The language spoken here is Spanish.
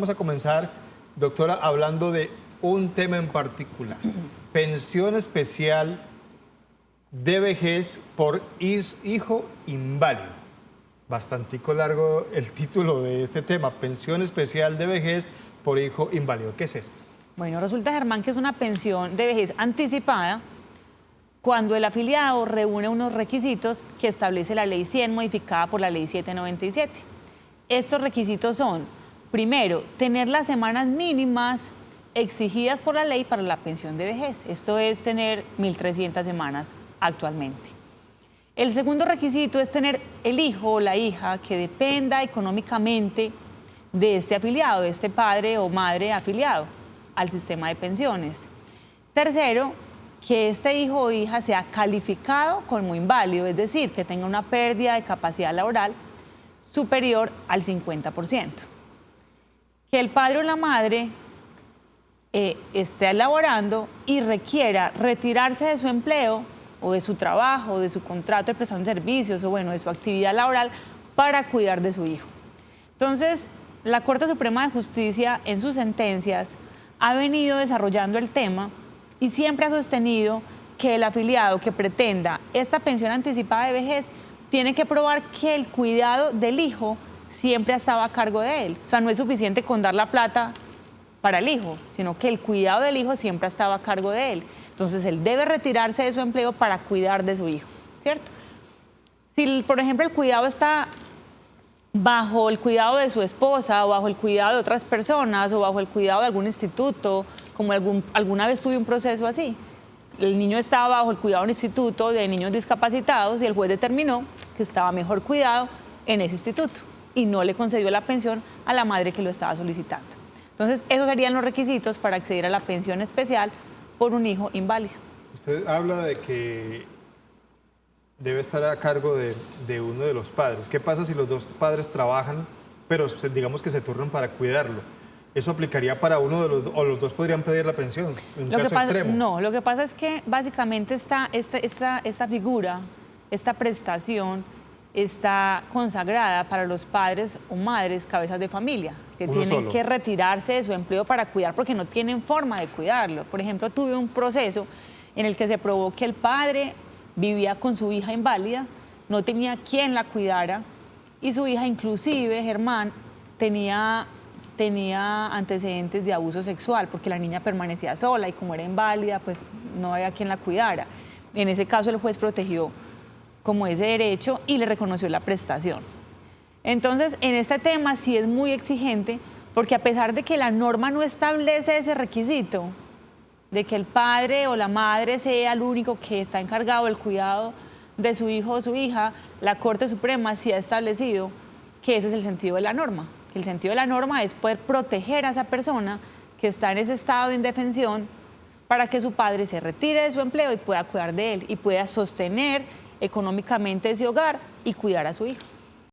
Vamos a comenzar, doctora, hablando de un tema en particular. Pensión especial de vejez por hijo inválido. Bastantico largo el título de este tema, pensión especial de vejez por hijo inválido. ¿Qué es esto? Bueno, resulta, Germán, que es una pensión de vejez anticipada cuando el afiliado reúne unos requisitos que establece la Ley 100 modificada por la Ley 797. Estos requisitos son, primero, tener las semanas mínimas exigidas por la ley para la pensión de vejez. Esto es tener 1.300 semanas actualmente. El segundo requisito es tener el hijo o la hija que dependa económicamente de este afiliado, de este padre o madre afiliado al sistema de pensiones. Tercero, que este hijo o hija sea calificado como inválido, es decir, que tenga una pérdida de capacidad laboral superior al 50%. Que el padre o la madre esté laborando y requiera retirarse de su empleo o de su trabajo, o de su contrato de prestación de servicios o bueno, de su actividad laboral para cuidar de su hijo. Entonces, la Corte Suprema de Justicia en sus sentencias ha venido desarrollando el tema y siempre ha sostenido que el afiliado que pretenda esta pensión anticipada de vejez tiene que probar que el cuidado del hijo siempre ha estado a cargo de él. O sea, no es suficiente con dar la plata para el hijo, sino que el cuidado del hijo siempre ha estado a cargo de él. Entonces, él debe retirarse de su empleo para cuidar de su hijo, ¿cierto? Si, por ejemplo, el cuidado está bajo el cuidado de su esposa o bajo el cuidado de otras personas o bajo el cuidado de algún instituto, como alguna vez tuve un proceso así. El niño estaba bajo el cuidado de un instituto de niños discapacitados y el juez determinó que estaba mejor cuidado en ese instituto y no le concedió la pensión a la madre que lo estaba solicitando. Entonces, esos serían los requisitos para acceder a la pensión especial por un hijo inválido. Usted habla de que debe estar a cargo de uno de los padres. ¿Qué pasa si los dos padres trabajan, pero digamos que se turnan para cuidarlo? ¿Eso aplicaría para uno de los dos o los dos podrían pedir la pensión en un caso extremo? No, lo que pasa es que básicamente esta figura, esta prestación, está consagrada para los padres o madres cabezas de familia que tienen que retirarse de su empleo para cuidar porque no tienen forma de cuidarlo. Por ejemplo, tuve un proceso en el que se probó que el padre vivía con su hija inválida, no tenía quien la cuidara y su hija inclusive, Germán, tenía antecedentes de abuso sexual porque la niña permanecía sola y como era inválida, pues no había quien la cuidara. En ese caso el juez protegió como ese derecho y le reconoció la prestación. Entonces, en este tema sí es muy exigente porque a pesar de que la norma no establece ese requisito de que el padre o la madre sea el único que está encargado del cuidado de su hijo o su hija, la Corte Suprema sí ha establecido que ese es el sentido de la norma. El sentido de la norma es poder proteger a esa persona que está en ese estado de indefensión para que su padre se retire de su empleo y pueda cuidar de él y pueda sostener económicamente ese hogar y cuidar a su hijo.